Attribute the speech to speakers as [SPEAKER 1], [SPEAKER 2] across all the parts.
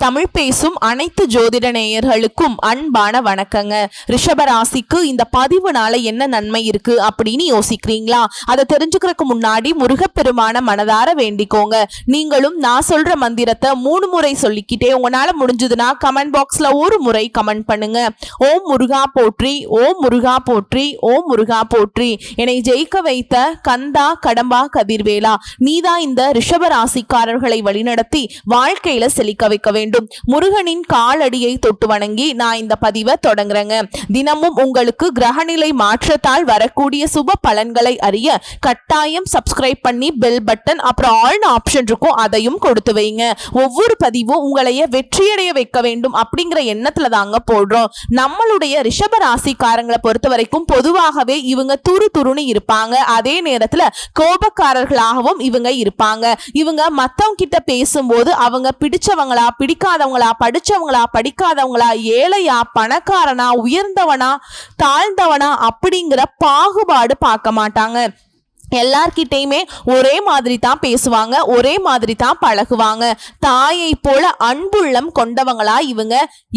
[SPEAKER 1] தமிழ் பேசும் அனைத்து ஜோதிட நேயர்களுக்கும் அன்பான வணக்கங்க. ரிஷபராசிக்கு இந்த பதிவுனால என்ன நன்மை இருக்கு அப்படின்னு யோசிக்கிறீங்களா? அதை தெரிஞ்சுக்கிறதுக்கு முன்னாடி முருகப்பெருமான மனதார வேண்டிக்கோங்க. நீங்களும் நான் சொல்ற மந்திரத்தை 3 முறை சொல்லிக்கிட்டே உங்களால முடிஞ்சதுன்னா கமெண்ட் பாக்ஸ்ல ஒரு முறை கமெண்ட் பண்ணுங்க. ஓம் முருகா போற்றி, ஓம் முருகா போற்றி, ஓம் முருகா போற்றி. என்னை ஜெயிக்க வைத்த கந்தா கடம்பா கதிர்வேலா, நீதான் இந்த ரிஷபராசிக்காரர்களை வழிநடத்தி வாழ்க்கையில செழிக்க வைக்க வேண்டும். முருகனின் காலடியை தொட்டு வணங்கி நான் இந்த பதிவை தொடங்குறேங்க. தினமும் உங்களுக்கு கிரகநிலை மாற்றத்தால் வரக்கூடிய சுப பலன்களை அறிய கட்டாயம் சப்ஸ்கிரைப் பண்ணி பெல் பட்டன் அப்புறம் ஆல் ஆப்ஷன் இருக்கும், அதையும் கொடுத்து வைங்க. ஒவ்வொரு பதிவும் உங்களைய வெற்றியடைய வைக்க வேண்டும் அப்படிங்கிற எண்ணத்துல தாங்க போடுறோம். நம்மளுடைய ரிஷப ராசிக்காரங்களை பொறுத்த வரைக்கும் பொதுவாகவே இவங்க துரு துருன்னு இருப்பாங்க. அதே நேரத்துல கோபக்காரர்களாகவும் இவங்க இருப்பாங்க. இவங்க மத்தவங்க கிட்ட பேசும்போது அவங்க பிடிச்சவங்களா பிடிக்காதவங்களா, படிச்சவங்களா படிக்காதவங்களா, ஏழையா பணக்காரனா, உயர்ந்தவனா தாழ்ந்தவனா அப்படிங்கிற பாகுபாடு பார்க்க மாட்டாங்க. எல்லார்கிட்டையுமே ஒரே மாதிரி தான் பேசுவாங்க, ஒரே மாதிரி தான் பழகுவாங்க. தாயை போல அன்புள்ளம் கொண்டவங்களா இவங்க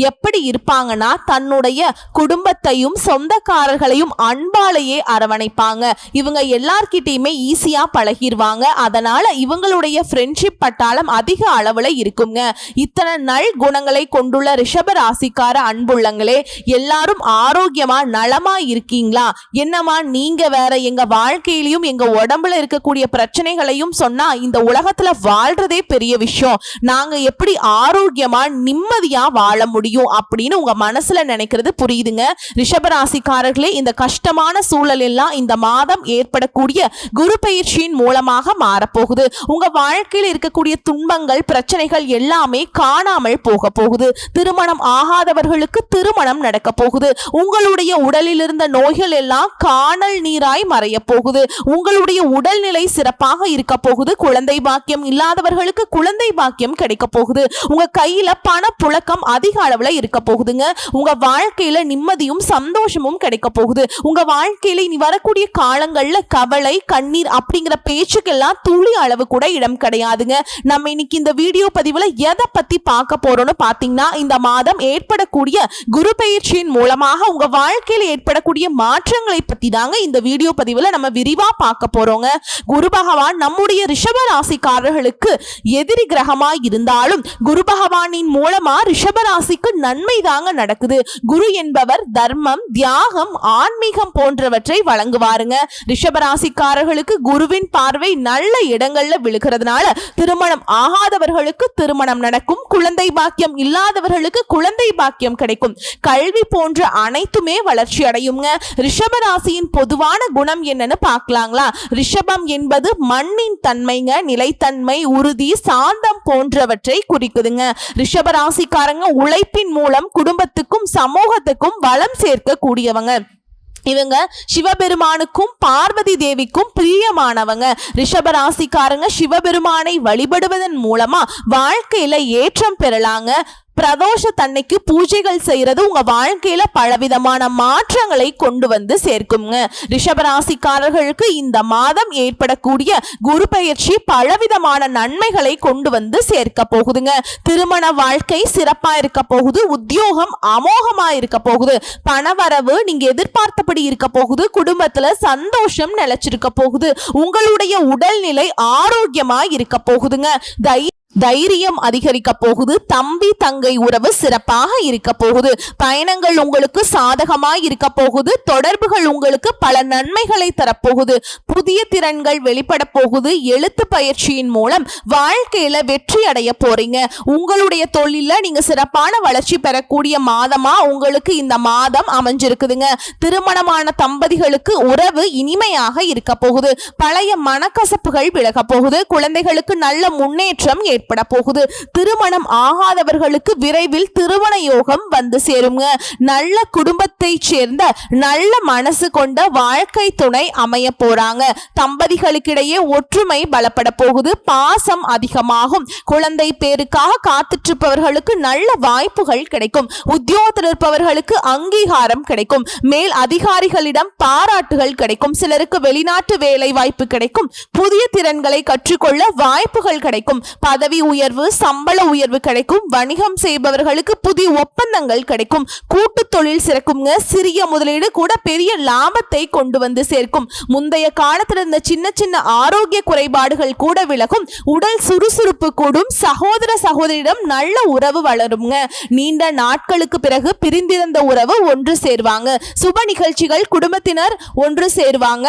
[SPEAKER 1] எப்படி இருப்பாங்கன்னா தன்னுடைய குடும்பத்தையும் சொந்தக்காரர்களையும் அன்பாலேயே அரவணைப்பாங்க. இவங்க எல்லார்கிட்டையுமே ஈஸியா பழகிடுவாங்க. அதனால இவங்களுடைய ஃப்ரெண்ட்ஷிப் பட்டாளம் அதிக அளவுல இருக்குங்க. இத்தனை நல் குணங்களை கொண்டுள்ள ரிஷப ராசிக்கார அன்புள்ளங்களே, எல்லாரும் ஆரோக்கியமா நலமா இருக்கீங்களா? என்னமா நீங்க வேற, எங்க வாழ்க்கையிலையும் எங்க உடம்புல இருக்கக்கூடிய பிரச்சனைகளையும் சொன்னா இந்த உலகத்துல வாழ்றதே பெரிய விஷயம், நாங்க எப்படி ஆரோக்கியமா நிம்மதியா வாழ முடியும் அப்படின்னு உங்க மனசுல நினைக்கிறது புரியுதுங்க. ரிஷபராசிக்காரர்களே, இந்த கஷ்டமான சூழல் எல்லாம் இந்த மாதம் ஏற்படக்கூடிய குரு பயிற்சியின் மூலமாக மாறப்போகுது. உங்க வாழ்க்கையில் இருக்கக்கூடிய துன்பங்கள் பிரச்சனைகள் எல்லாமே காணாமல் போக போகுது. திருமணம் ஆகாதவர்களுக்கு திருமணம் நடக்க போகுது. உங்களுடைய உடலில் இருந்த நோய்கள் எல்லாம் காணல் நீராய் மறைய போகுது. உங்களுடைய உடல்நிலை சிறப்பாக இருக்க போகுது. குழந்தை பாக்கியம் இல்லாதவர்களுக்கு குழந்தை பாக்கியம் கிடைக்க போகுது. உங்க கையில பண புழக்கம் அதிக அளவுல இருக்க போகுதுங்க. உங்க வாழ்க்கையில நிம்மதியும் சந்தோஷமும் கிடைக்க போகுது. உங்க வாழ்க்கையில இனி வரக்கூடிய காலங்கள்ல கவலை கண்ணீர் அப்படிங்கிற பேச்சுக்கெல்லாம் துளி அளவு கூட இடம் கிடையாதுங்க. நம்ம இன்னைக்கு இந்த வீடியோ பதிவுல எதை பத்தி பார்க்க போறோம்னு பாத்தீங்கன்னா, இந்த மாதம் ஏற்படக்கூடிய குரு பயிற்சியின் மூலமாக உங்க வாழ்க்கையில ஏற்படக்கூடிய மாற்றங்களை பத்தி தாங்க இந்த வீடியோ பதிவுல நம்ம விரிவா பார்க்க போறோங்க. குரு பகவான் நம்முடைய ரிஷப ராசிக்காரர்களுக்கு எதிரி கிரகமாய் இருந்தாலும் குரு பகவானின் மூலமா ரிஷப ராசிக்கு நன்மை தாங்க நடக்குது. குரு என்பவர் தர்மம், தியாகம், ஆன்மீகம் போன்றவற்றை வழங்குவாருங்க. ரிஷப ராசிக்காரர்களுக்கு குருவின் பார்வை நல்ல இடங்கள்ல விழுகிறதுனால திருமணம் ஆகாதவர்களுக்கு திருமணம் நடக்கும். குழந்தை பாக்கியம் இல்லாதவர்களுக்கு குழந்தை பாக்கியம் கிடைக்கும். கல்வி போன்ற அனைத்துமே வளர்ச்சி அடையுங்க. ரிஷப ராசியின் பொதுவான குணம் என்னன்னு பார்க்கலாங்களா? ரிஷபம் என்பது மண்ணின் தன்மைங்க, நிலைத்தன்மை, உறுதி, சாந்தம் போன்றவற்றை குறிக்குதுங்க. ரிஷப ராசிக்காரங்க உழைப்பின் மூலம் குடும்பத்துக்கும் சமூகத்துக்கும் வளம் சேர்க்க கூடியவங்க. இவங்க சிவபெருமானுக்கும் பார்வதி தேவிக்கும் பிரியமானவங்க. ரிஷப ராசிக்காரங்க சிவபெருமானை வழிபடுவதன் மூலமா வாழ்க்கையில ஏற்றம் பெறலாங்க. பிரதோஷ தன்னைக்கு பூஜைகள் செய்யறது உங்க வாழ்க்கையில பலவிதமான மாற்றங்களை கொண்டு வந்து சேர்க்குங்க. ரிஷபராசிக்காரர்களுக்கு இந்த மாதம் ஏற்படக்கூடிய குரு பயிற்சி பலவிதமான நன்மைகளை கொண்டு வந்து சேர்க்க போகுதுங்க. திருமண வாழ்க்கை சிறப்பா இருக்க போகுது. உத்தியோகம் அமோகமா இருக்க போகுது. பணவரவு நீங்க எதிர்பார்த்தபடி இருக்க போகுது. குடும்பத்துல சந்தோஷம் நிலைச்சிருக்க போகுது. உங்களுடைய உடல்நிலை ஆரோக்கியமா இருக்க போகுதுங்க. தைரியம் அதிகரிக்க போகுது. தம்பி தங்கை உறவு சிறப்பாக இருக்க போகுது. பயணங்கள் உங்களுக்கு சாதகமாய் இருக்க போகுது. தொடர்புகள் உங்களுக்கு பல நன்மைகளை தரப்போகுது. புதிய திறன்கள் வெளிப்பட போகுது. எழுத்து பயிற்சியின் மூலம் வாழ்க்கையில வெற்றி அடைய போறீங்க. உங்களுடைய தொழில நீங்க சிறப்பான வளர்ச்சி பெறக்கூடிய மாதமா உங்களுக்கு இந்த மாதம் அமைஞ்சிருக்குதுங்க. திருமணமான தம்பதிகளுக்கு உறவு இனிமையாக இருக்க போகுது. பழைய மனக்கசப்புகள் விலக போகுது. குழந்தைகளுக்கு நல்ல முன்னேற்றம் ஏற்பட போகுது. திருமணம் ஆகாதவர்களுக்கு விரைவில் திருமண யோகம் வந்து சேருங்க. நல்ல குடும்பத்தை சேர்ந்த நல்ல மனசு கொண்ட வாழ்க்கை துணை அமைய போறாங்க. தம்பதிகளுக்கிடையே ஒற்றுமை பலப்பட போகுது. பாசம் அதிகமாகும். குழந்தை பேருக்காக காத்துட்டு இருப்பவர்களுக்கு நல்ல வாய்ப்புகள் கிடைக்கும். உத்தியோகத்தில் இருப்பவர்களுக்கு அங்கீகாரம் கிடைக்கும். மேல் அதிகாரிகளிடம் பாராட்டுகள் கிடைக்கும். சிலருக்கு வெளிநாட்டு வேலை வாய்ப்பு கிடைக்கும். புதிய திறன்களை கற்றுக்கொள்ள வாய்ப்புகள் கிடைக்கும். பதவி பதவி உயர்வு, சம்பள உயர்வு கிடைக்கும். வணிகம் செய்பவர்களுக்கு புதிய ஒப்பந்தங்கள் கிடைக்கும். கூட்டு தொழில் சிறக்குங்க. சிறிய முதலீடு கூட பெரிய லாபத்தை கொண்டு வந்து சேர்க்கும். முந்தைய காலத்தில் இருந்த சின்ன சின்ன ஆரோக்கிய குறைபாடுகள் கூட விலகும். உடல் சுறுசுறுப்பு கூடும். சகோதர சகோதரியிடம் நல்ல உறவு வளருங்க. நீண்ட நாட்களுக்கு பிறகு பிரிந்திருந்த உறவு ஒன்று சேர்வாங்க. சுப நிகழ்ச்சிகள், குடும்பத்தினர் ஒன்று சேர்வாங்க.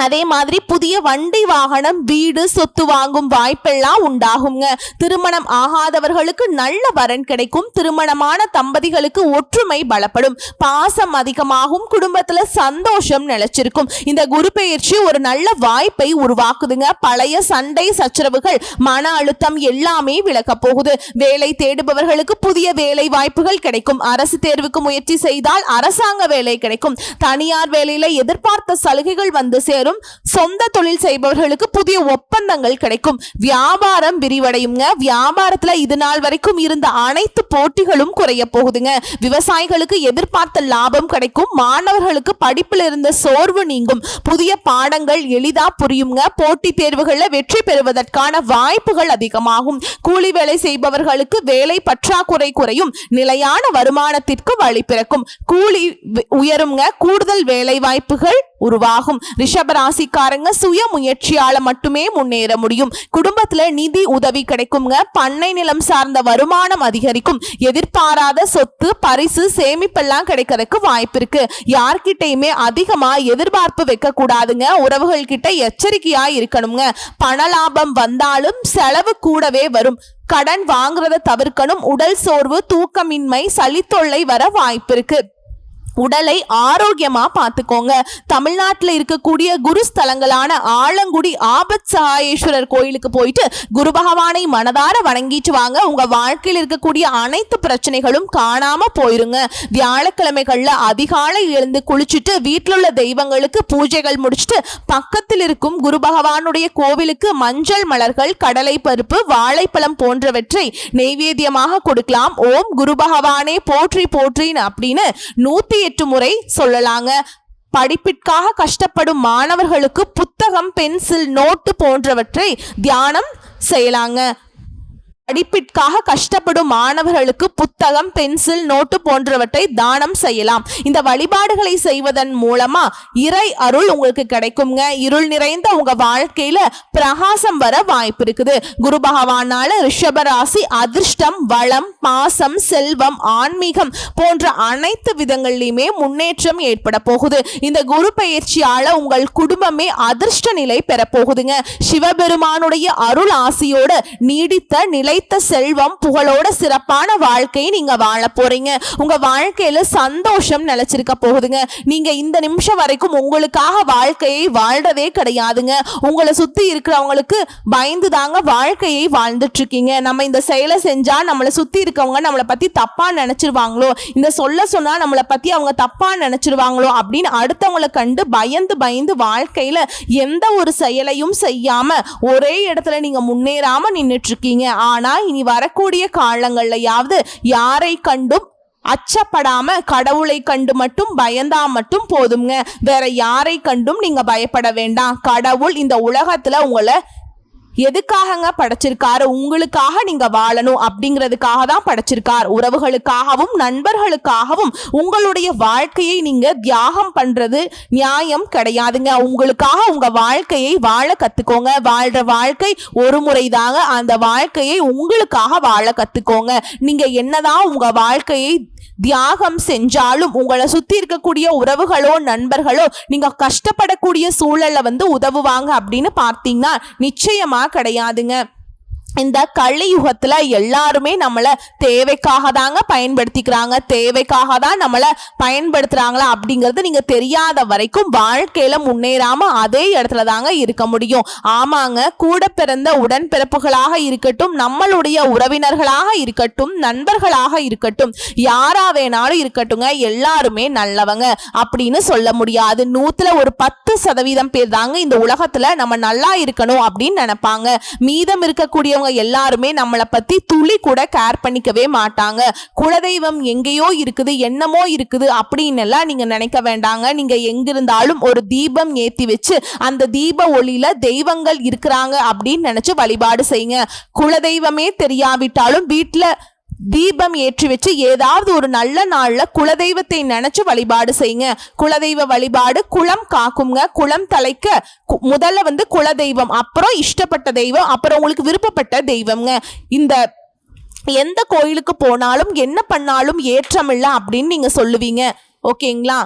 [SPEAKER 1] அதே மாதிரி புதிய வண்டி, வாகனம், வீடு, சொத்து வாங்கும் வாய்ப்பெல்லாம் உண்டாகுங்க. திருமணம் ஆகாதவர்களுக்கு நல்ல வரன் கிடைக்கும். திருமணமான தம்பதிகளுக்கு ஒற்றுமை பலப்படும். பாசம் அதிகமாகும். குடும்பத்துல சந்தோஷம் நிலைச்சிருக்கும். இந்த குரு பெயர்ச்சி ஒரு நல்ல வாய்ப்பை உருவாக்குதுங்க. பழைய சண்டை சச்சரவுகள், மன அழுத்தம் எல்லாமே விலக போகுது. வேலை தேடுபவர்களுக்கு புதிய வேலை வாய்ப்புகள் கிடைக்கும். அரசு தேர்வுக்கு முயற்சி செய்தால் அரசாங்க வேலை கிடைக்கும். தனியார் வேலையில எதிர்பார்த்த சலுகைகள் வந்து சொந்த தொழில் செய்பவர்களுக்கு புதிய ஒப்பந்தங்கள் கிடைக்கும். வியாபாரம் விரிவடையுங்க. வியாபாரத்துல இது நாள் வரைக்கும் இருந்த அனைத்து போட்டிகளும் குறைய போகுதுங்க. விவசாயிகளுக்கு எதிர்பார்த்த லாபம் கிடைக்கும். மாணவர்களுக்கு படிப்பில் இருந்த சோர்வு நீங்கும். புதிய பாடங்கள் எளிதா புரியுங்க. போட்டித் தேர்வுகள்ல வெற்றி பெறுவதற்கான வாய்ப்புகள் அதிகமாகும். கூலி வேலை செய்பவர்களுக்கு வேலை பற்றாக்குறை குறையும். நிலையான வருமானத்திற்கு வழி பிறக்கும். கூலி உயருங்க. கூடுதல் வேலை வாய்ப்புகள் உருவாகும். ரிஷபராசிக்காரங்க சுய முயற்சியால மட்டுமே முன்னேற முடியும். குடும்பத்துல நிதி உதவி கிடைக்குங்க. பண்ணை நிலம் சார்ந்த வருமானம் அதிகரிக்கும். எதிர்பாராத சொத்து, பரிசு, சேமிப்பெல்லாம் கிடைக்கிறதுக்கு வாய்ப்பு இருக்கு. யார்கிட்டயுமே அதிகமா எதிர்பார்ப்பு வைக்க கூடாதுங்க. உறவுகள் கிட்ட எச்சரிக்கையா இருக்கணுங்க. பண லாபம் வந்தாலும் செலவு கூடவே வரும். கடன் வாங்குறத தவிர்க்கணும். உடல் சோர்வு, தூக்கமின்மை, சளித்தொல்லை வர வாய்ப்பு இருக்கு. உடலை ஆரோக்கியமா பார்த்துக்கோங்க. தமிழ்நாட்டில் இருக்கக்கூடிய குரு ஸ்தலங்களான ஆலங்குடி ஆபத் சகாயேஸ்வரர் கோயிலுக்கு போயிட்டு குரு பகவானை மனதார வணங்கிட்டு வாங்க. உங்க வாழ்க்கையில் இருக்கக்கூடிய அனைத்து பிரச்சனைகளும் காணாம போயிருங்க. வியாழக்கிழமைகள்ல அதிகாலை எழுந்து குளிச்சுட்டு வீட்டில் உள்ள தெய்வங்களுக்கு பூஜைகள் முடிச்சுட்டு பக்கத்தில் இருக்கும் குரு பகவானுடைய கோவிலுக்கு மஞ்சள் மலர்கள், கடலை பருப்பு, வாழைப்பழம் போன்றவற்றை நெய்வேத்தியமாக கொடுக்கலாம். ஓம் குரு பகவானே போற்றி போற்றின்னு அப்படின்னு 108 முறை சொல்லலாங்க. படிப்பிற்காக கஷ்டப்படும் மாணவர்களுக்கு புத்தகம், பென்சில், நோட்டு போன்றவற்றை தியானம் செய்யலாங்க. படிப்பிற்காக கஷ்டப்படும் மாணவர்களுக்கு புத்தகம், பென்சில், நோட்டு போன்றவற்றை தானம் செய்யலாம். இந்த வழிபாடுகளை செய்வதன் மூலமா இறை அருள் உங்களுக்கு கிடைக்குங்க. இருள் நிறைந்த உங்க வாழ்க்கையில பிரகாசம் வர வாய்ப்பு இருக்குது. குரு பகவானால ரிஷபராசி அதிர்ஷ்டம், வளம், பாசம், செல்வம், ஆன்மீகம் போன்ற அனைத்து விதங்களிலுமே முன்னேற்றம் ஏற்பட போகுது. இந்த குரு பயிற்சியால உங்கள் குடும்பமே அதிர்ஷ்ட நிலை பெற போகுதுங்க. சிவபெருமானுடைய அருள் ஆசியோட நீடித்த நிலை செல்வம், புகழோட சிறப்பான வாழ்க்கையை நீங்க வாழ போறீங்க. உங்க வாழ்க்கையில சந்தோஷம் நிலைச்சிருக்க போகுதுங்க. நீங்க இந்த நிமிஷம் வரைக்கும் உங்களுக்காக வாழ்க்கையை வாழ்றதே கிடையாதுங்க. உங்களை சுத்தி இருக்கிறவங்களுக்கு பயந்து தாங்க வாழ்க்கையை வாழ்ந்துட்டு இருக்கீங்க. நம்ம இந்த செயலை செஞ்சா நம்மளை சுத்தி இருக்கவங்க நம்மளை பத்தி தப்பா நினைச்சிருவாங்களோ, இந்த சொல்ல சொன்னா நம்மளை பத்தி அவங்க தப்பா நினைச்சிருவாங்களோ அப்படின்னு அடுத்தவங்களை கண்டு பயந்து பயந்து வாழ்க்கையில எந்த ஒரு செயலையும் செய்யாம ஒரே இடத்துல நீங்க முன்னேறாம நின்றுட்டு இருக்கீங்க. ஆனா இனி வரக்கூடிய காலங்கள்லயாவது யாரை கண்டும் அச்சப்படாம கடவுளை கண்டு மட்டும் பயந்தா மட்டும் போதுங்க. வேற யாரை கண்டும் நீங்க பயப்பட வேண்டாம். கடவுள் இந்த உலகத்துல உங்களை எதுக்காகங்க படைச்சிருக்காரு? உங்களுக்காக நீங்க வாழணும் அப்படிங்கிறதுக்காக தான் படைச்சிருக்கார். உறவுகளுக்காகவும் நண்பர்களுக்காகவும் உங்களுடைய வாழ்க்கையை நீங்க தியாகம் பண்றது நியாயம் கிடையாதுங்க. உங்களுக்காக உங்க வாழ்க்கையை வாழ கத்துக்கோங்க. வாழ்ற வாழ்க்கை ஒரு முறை தாங்க. அந்த வாழ்க்கையை உங்களுக்காக வாழ கத்துக்கோங்க. நீங்க என்னதான் உங்க வாழ்க்கையை தியாகம் செஞ்சாலும் உங்களை சுத்தி இருக்கக்கூடிய உறவுகளோ நண்பர்களோ நீங்க கஷ்டப்படக்கூடிய சூழல்ல உதவுவாங்க அப்படின்னு பார்த்தீங்கன்னா நிச்சயமா கிடையாதுங்க. இந்த கலியுகத்துல எல்லாருமே நம்மள தேவைக்காக தாங்க பயன்படுத்திக்கிறாங்க. தேவைக்காக தான் நம்மள பயன்படுத்துறாங்களா அப்படிங்கறது நீங்க தெரியாத வரைக்கும் வாழ்க்கையில முன்னேறாம அதே இடத்துல தாங்க இருக்க முடியும். ஆமாங்க, கூட பிறந்த உடன்பிறப்புகளாக இருக்கட்டும், நம்மளுடைய உறவினர்களாக இருக்கட்டும், நண்பர்களாக இருக்கட்டும், யாரா வேணாலும் இருக்கட்டுங்க, எல்லாருமே நல்லவங்க அப்படின்னு சொல்ல முடியாது. 100ல ஒரு 10% பேர் தாங்க இந்த உலகத்துல நம்ம நல்லா இருக்கணும் அப்படின்னு நினைப்பாங்க. மீதம் இருக்கக்கூடிய இருக்கிறவங்க எல்லாருமே நம்மளை பத்தி துளி கூட கேர் பண்ணிக்கவே மாட்டாங்க. குலதெய்வம் எங்கேயோ இருக்குது, என்னமோ இருக்குது அப்படின்னு எல்லாம் நீங்க நினைக்க வேண்டாங்க. நீங்க எங்கிருந்தாலும் ஒரு தீபம் ஏத்தி வச்சு அந்த தீப ஒளியில தெய்வங்கள் இருக்கிறாங்க அப்படின்னு நினைச்சு வழிபாடு செய்யுங்க. குலதெய்வமே தெரியாவிட்டாலும் வீட்டுல தீபம் ஏற்றி வச்சு ஏதாவது ஒரு நல்ல நாள்ல குலதெய்வத்தை நினைச்சு வழிபாடு செய்யுங்க. குலதெய்வ வழிபாடு குலம் காக்குங்க. குலம் தலைக்க முதல்ல குலதெய்வம், அப்புறம் இஷ்டப்பட்ட தெய்வம், அப்புறம் உங்களுக்கு விருப்பப்பட்ட தெய்வம்ங்க. இந்த எந்த கோயிலுக்கு போனாலும் என்ன பண்ணாலும் ஏற்றமில்லை அப்படின்னு நீங்க சொல்லுவீங்க. ஓகேங்களா?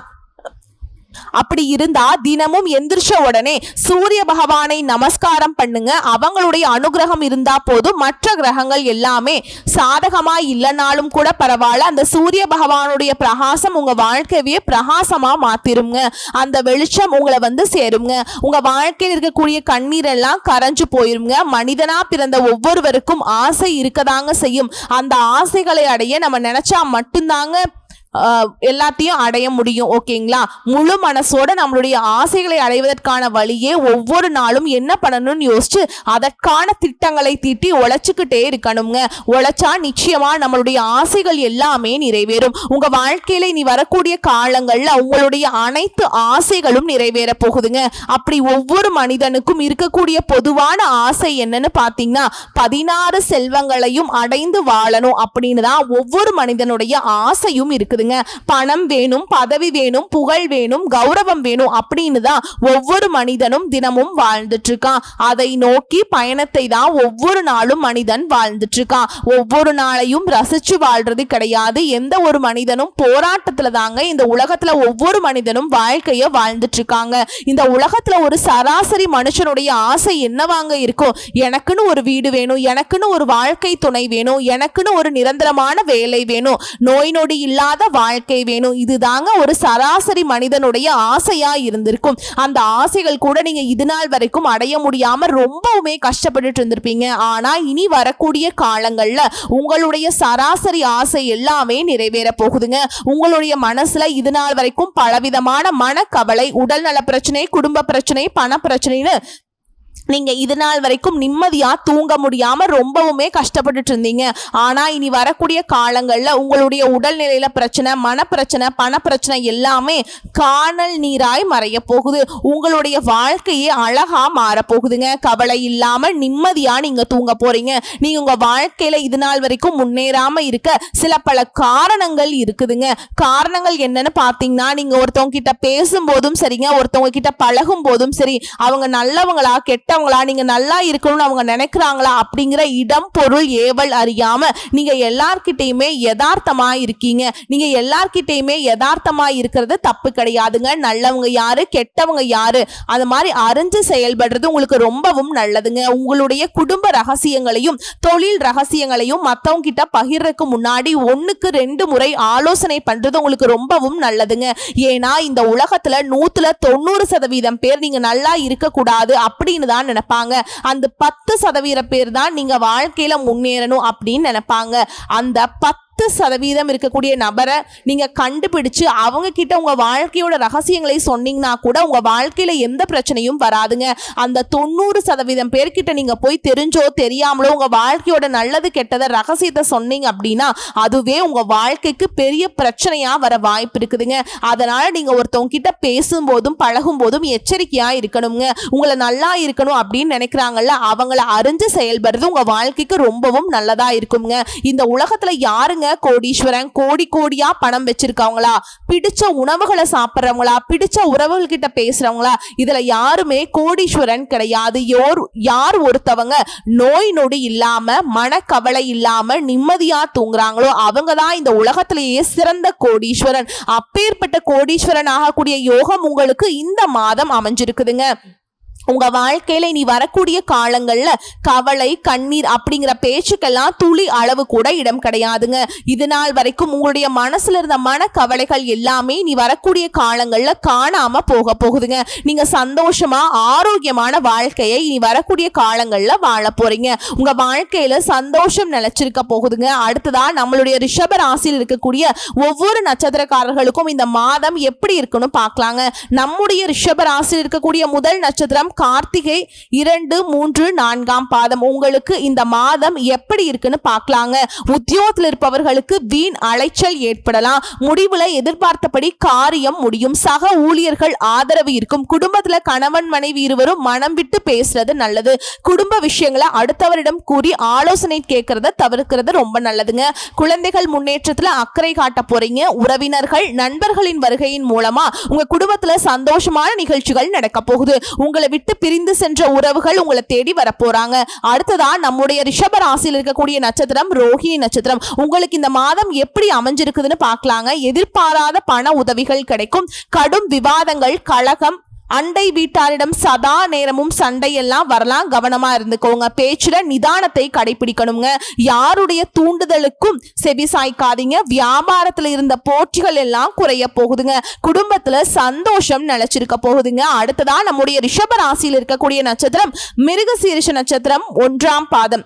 [SPEAKER 1] அப்படி இருந்தா தினமும் எந்திரிச்ச உடனே சூரிய பகவானை நமஸ்காரம் பண்ணுங்க. அவங்களுடைய அனுகிரகம் இருந்தா போதும். மற்ற கிரகங்கள் எல்லாமே சாதகமா இல்லைனாலும் கூட பரவாயில்ல, அந்த சூரிய பகவானுடைய பிரகாசம் உங்க வாழ்க்கையே பிரகாசமா மாத்திருங்க. அந்த வெளிச்சம் உங்களை சேருங்க. உங்க வாழ்க்கையில் இருக்கக்கூடிய கண்ணீர் எல்லாம் கரைஞ்சு போயிருங்க. மனிதனா பிறந்த ஒவ்வொருவருக்கும் ஆசை இருக்கதாங்க செய்யும். அந்த ஆசைகளை அடைய நம்ம நினைச்சா மட்டும்தாங்க எல்லாத்தையும் அடைய முடியும். ஓகேங்களா? முழு மனசோட நம்மளுடைய ஆசைகளை அடைவதற்கான வழியே ஒவ்வொரு நாளும் என்ன பண்ணணும்னு யோசிச்சு அதற்கான திட்டங்களை தீட்டி உழைச்சுக்கிட்டே இருக்கணுங்க. உழைச்சா நிச்சயமா நம்மளுடைய ஆசைகள் எல்லாமே நிறைவேறும். உங்க வாழ்க்கையில நீ வரக்கூடிய காலங்கள்ல உங்களுடைய அனைத்து ஆசைகளும் நிறைவேற போகுதுங்க. அப்படி ஒவ்வொரு மனிதனுக்கும் இருக்கக்கூடிய பொதுவான ஆசை என்னன்னு பாத்தீங்கன்னா 16 செல்வங்களையும் அடைந்து வாழணும் அப்படின்னு தான் ஒவ்வொரு மனிதனுடைய ஆசையும் இருக்குது. பணம் வேணும், பதவி வேணும், புகழ் வேணும், கௌரவம் வேணும் அப்படின்னு தான் ஒவ்வொரு மனிதனும் தினமும் வாழ்ந்துட்டு இருக்கான். அதை நோக்கி பயணத்தை தான் ஒவ்வொரு நாளும் மனிதன் வாழ்ந்துட்டு இருக்கான். ஒவ்வொரு நாளையும் ரசிச்சு வாழ்றது கிடையாது. எந்த ஒரு மனிதனும் போராட்டத்துல தாங்க இந்த உலகத்துல ஒவ்வொரு மனிதனும் வாழ்க்கைய வாழ்ந்துட்டு இருக்காங்க. இந்த உலகத்துல ஒரு சராசரி மனுஷனுடைய ஆசை என்னவாங்க இருக்கும்? எனக்குன்னு ஒரு வீடு வேணும், எனக்குன்னு ஒரு வாழ்க்கை துணை வேணும், எனக்குன்னு ஒரு நிரந்தரமான வேலை வேணும், நோய் நொடி இல்லாத வாழ்க்கை வேணும். இதுதாங்க ஒரு சராசரி மனிதனுடைய ஆசையா இருந்திருக்கும். அந்த ஆசைகள் கூட நீங்க இது நாள் வரைக்கும் அடைய முடியாம ரொம்பவுமே கஷ்டப்பட்டுட்டு இருந்திருப்பீங்க. ஆனா இனி வரக்கூடிய காலங்கள்ல உங்களுடைய சராசரி ஆசை எல்லாமே நிறைவேற போகுதுங்க. உங்களுடைய மனசுல இது நாள் வரைக்கும் பலவிதமான மனக்கவலை, உடல்நல பிரச்சனை, குடும்ப பிரச்சனை, பண பிரச்சனைன்னு நீங்க இது நாள் வரைக்கும் நிம்மதியா தூங்க முடியாம ரொம்பவுமே கஷ்டப்பட்டுட்டு இருந்தீங்க. ஆனா இனி வரக்கூடிய காலங்கள்ல உங்களுடைய உடல்நிலையில பிரச்சனை, மனப்பிரச்சனை, பண பிரச்சனை எல்லாமே காணல் நீராய் மறைய போகுது. உங்களுடைய வாழ்க்கையே அழகா மாற போகுதுங்க. கவலை இல்லாம நிம்மதியா நீங்க தூங்க போறீங்க. நீங்க உங்க வாழ்க்கையில இது நாள் வரைக்கும் முன்னேறாம இருக்க சில பல காரணங்கள் இருக்குதுங்க. காரணங்கள் என்னன்னு பாத்தீங்கன்னா, நீங்க ஒருத்தவங்க கிட்ட பேசும்போதும் சரிங்க, ஒருத்தவங்க கிட்ட பழகும் போதும் சரி, அவங்க நல்லவங்களா கெட்ட நீங்க நல்லா இருக்கணும்னு அவங்க நினைக்கிறாங்களா அப்படிங்கிற இடம் பொருள் ஏவல் அறியாம நீங்க எல்லார்கிட்டயுமே யதார்த்தமா இருக்கீங்க. நீங்க எல்லார்கிட்டயுமே யதார்த்தமா இருக்கிறது தப்பு கிடையாதுங்க. நல்லவங்க யாரு, கெட்டவங்க யாரு, அது மாதிரி அறிஞ்சு செயல்படுறது உங்களுக்கு ரொம்பவும் நல்லதுங்க. உங்களுடைய குடும்ப ரகசியங்களையும் தொழில் ரகசியங்களையும் மத்தவங்க கிட்ட பகிர்றதுக்கு முன்னாடி 1க்கு 2 முறை ஆலோசனை பண்றது உங்களுக்கு ரொம்பவும் நல்லதுங்க. ஏன்னா இந்த உலகத்துல 190% பேர் நீங்க நல்லா இருக்க கூடாது அப்படின்னு தான் நினைப்பாங்க. அந்த 10% பேர் தான் நீங்க வாழ்க்கையில முன்னேறணும் அப்படின்னு நினைப்பாங்க. அந்த 10% இருக்கக்கூடிய நபரை நீங்க கண்டுபிடிச்சு அவங்க கிட்ட உங்க வாழ்க்கையோட ரகசியங்களை சொன்னீங்கன்னா கூட உங்க வாழ்க்கையில எந்த பிரச்சனையும் வராதுங்க. அந்த 90% பேர்கிட்ட நீங்க போய் தெரிஞ்சோ தெரியாமலோ உங்க வாழ்க்கையோட நல்லது கெட்டத ரகசியத்தை சொன்னீங்க அப்படின்னா அதுவே உங்க வாழ்க்கைக்கு பெரிய பிரச்சனையா வர வாய்ப்பு இருக்குதுங்க. அதனால நீங்க ஒருத்தவங்க கிட்ட பேசும்போதும் பழகும் போதும் எச்சரிக்கையா இருக்கணுங்க. உங்களை நல்லா இருக்கணும் அப்படின்னு நினைக்கிறாங்கல்ல, அவங்கள அறிஞ்சு செயல்படுறது உங்க வாழ்க்கைக்கு ரொம்பவும் நல்லதா இருக்குங்க. இந்த உலகத்துல யாருங்க கோடீஸ்வரன்? கோடி கோடியா பணம் வச்சிருக்கவங்களா, பிடிச்ச உணவுகளை சாப்பிட்றவங்களா, பிடிச்ச உறவுகள் கிட்ட பேசுறவங்களா, இதுல யாருமே கோடீஸ்வரன் கிடையாது. யார் ஒருத்தவங்க நோய் நொடி இல்லாம மனக்கவலை இல்லாம நிம்மதியா தூங்குறாங்களோ அவங்க தான் இந்த உலகத்திலேயே சிறந்த கோடீஸ்வரன். அப்பேற்பட்ட கோடீஸ்வரன் ஆகக்கூடிய யோகம் உங்களுக்கு இந்த மாதம் அமைஞ்சிருக்குதுங்க. உங்க வாழ்க்கையில நீ வரக்கூடிய காலங்கள்ல கவலை, கண்ணீர் அப்படிங்கிற பேச்சுக்கெல்லாம் துளி அளவு கூட இடம் கிடையாதுங்க. இது நாள் வரைக்கும் உங்களுடைய மனசுல இருந்த மனக்கவலைகள் எல்லாமே நீ வரக்கூடிய காலங்கள்ல காணாம போக போகுதுங்க. நீங்க சந்தோஷமா ஆரோக்கியமான வாழ்க்கையை நீ வரக்கூடிய காலங்கள்ல வாழ போறீங்க. உங்க வாழ்க்கையில சந்தோஷம் நிலைச்சிருக்க போகுதுங்க. அடுத்ததா நம்மளுடைய ரிஷப ராசியில் இருக்கக்கூடிய ஒவ்வொரு நட்சத்திரக்காரர்களுக்கும் இந்த மாதம் எப்படி இருக்குன்னு பார்க்கலாங்க. நம்முடைய ரிஷப ராசியில் இருக்கக்கூடிய முதல் நட்சத்திரம் கார்த்திகை 2, 3, 4ஆம் பாதம். உங்களுக்கு இந்த மாதம் எப்படி இருக்குன்னு பார்க்கலாங்க. உத்தியோகத்தில் இருப்பவர்களுக்கு வீண் அலைச்சல் ஏற்படலாம். முடிவுல எதிர்பார்த்தபடி காரியம் முடியும். சக ஊழியர்கள் ஆதரவு இருக்கும். குடும்பத்துல கணவன் மனைவி இருவரும் மனம் விட்டு பேசுறது நல்லது. குடும்ப விஷயங்களை அடுத்தவரிடம் கூறி ஆலோசனை கேட்கறத தவிர்க்கிறது ரொம்ப நல்லதுங்க. குழந்தைகள் முன்னேற்றத்துல அக்கறை காட்ட போறீங்க. உறவினர்கள் நண்பர்களின் வருகையின் மூலமா உங்க குடும்பத்துல சந்தோஷமான நிகழ்ச்சிகள் நடக்க போகுது. உங்களை விட்டு பிரிந்து சென்ற உறவுகள் உங்களை தேடி வர போறாங்க. அடுத்ததா நம்முடைய ரிஷப ராசியில் இருக்கக்கூடிய நட்சத்திரம் ரோஹிணி நட்சத்திரம். உங்களுக்கு இந்த மாதம் எப்படி அமைஞ்சிருக்குதுன்னு பார்க்கலாங்க. எதிர்பாராத பண உதவிகள் கிடைக்கும். கடும் விவாதங்கள், கலகம், அண்டை வீட்டாரிடம் சதா நேரமும் சண்டை எல்லாம் வரலாம். கவனமா இருந்துக்கோங்க. பேச்சுல நிதானத்தை கடைபிடிக்கணுங்க. யாருடைய தூண்டுதலுக்கும் செவி சாய்க்காதீங்க. வியாபாரத்துல இருந்த போட்டிகள் எல்லாம் குறைய போகுதுங்க. குடும்பத்துல சந்தோஷம் நிலைச்சிருக்க போகுதுங்க. அடுத்ததா நம்முடைய ரிஷப ராசியில் இருக்கக்கூடிய நட்சத்திரம் மிருகசீரிஷ நட்சத்திரம் 1ஆம் பாதம்.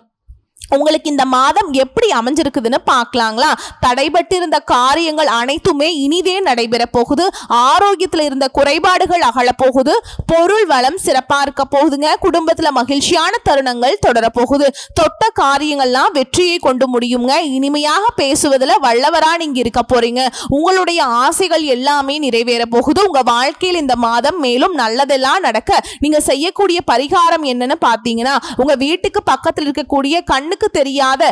[SPEAKER 1] உங்களுக்கு இந்த மாதம் எப்படி அமைஞ்சிருக்குதுன்னு பார்க்கலாங்களா. தடைபட்டு இருந்த காரியங்கள் அனைத்துமே இனிதே நடைபெற போகுது. ஆரோக்கியத்தில் இருந்த குறைபாடுகள் அகல போகுது. பொருள் வளம் சிறப்பா இருக்க போகுதுங்க. குடும்பத்துல மகிழ்ச்சியான தருணங்கள் தொடர போகுது. தொட்ட காரியங்கள்லாம் வெற்றியை கொண்டு முடியுங்க. இனிமையாக பேசுவதில் வல்லவரா நீங்க இருக்க போறீங்க. உங்களுடைய ஆசைகள் எல்லாமே நிறைவேற போகுது. உங்க வாழ்க்கையில் இந்த மாதம் மேலும் நல்லதெல்லாம் நடக்க நீங்க செய்யக்கூடிய பரிகாரம் என்னன்னு பார்த்தீங்கன்னா, உங்க வீட்டுக்கு பக்கத்தில் இருக்கக்கூடிய கண்ணுக்கு தெரியாத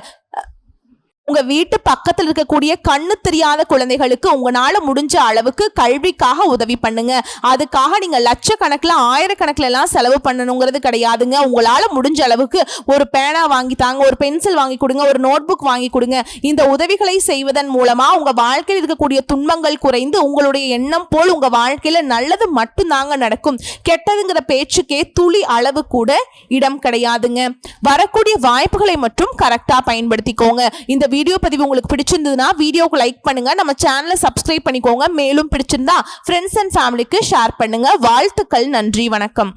[SPEAKER 1] உங்க வீட்டு பக்கத்தில் இருக்கக்கூடிய கண்ணு தெரியாத குழந்தைகளுக்கு உங்களால முடிஞ்ச அளவுக்கு கல்விக்காக உதவி பண்ணுங்க. அதுக்காக நீங்க லட்சக்கணக்கில் ஆயிரக்கணக்கில் எல்லாம் செலவு பண்ணணுங்கிறது கிடையாதுங்க. உங்களால முடிஞ்ச அளவுக்கு ஒரு பேனா வாங்கி தாங்க, ஒரு பென்சில் வாங்கி கொடுங்க, ஒரு நோட் புக் வாங்கி கொடுங்க. இந்த உதவிகளை செய்வதன் மூலமா உங்க வாழ்க்கையில் இருக்கக்கூடிய துன்பங்கள் குறைந்து உங்களுடைய எண்ணம் போல் உங்க வாழ்க்கையில நல்லது மட்டும்தாங்க நடக்கும். கெட்டதுங்கிற பேச்சுக்கே துளி அளவு கூட இடம் கிடையாதுங்க. வரக்கூடிய வாய்ப்புகளை மட்டும் கரெக்டா பயன்படுத்திக்கோங்க. இந்த வீடியோ பதிவு உங்களுக்கு பிடிச்சிருந்ததுன்னா வீடியோக்கு லைக் பண்ணுங்க. நம்ம சேனலை சப்ஸ்கிரைப் பண்ணிக்கோங்க. மேலும் பிடிச்சிருந்தா ஃப்ரெண்ட்ஸ் அண்ட் ஃபேமிலிக்கு ஷேர் பண்ணுங்க. வாழ்த்துக்கள். நன்றி. வணக்கம்.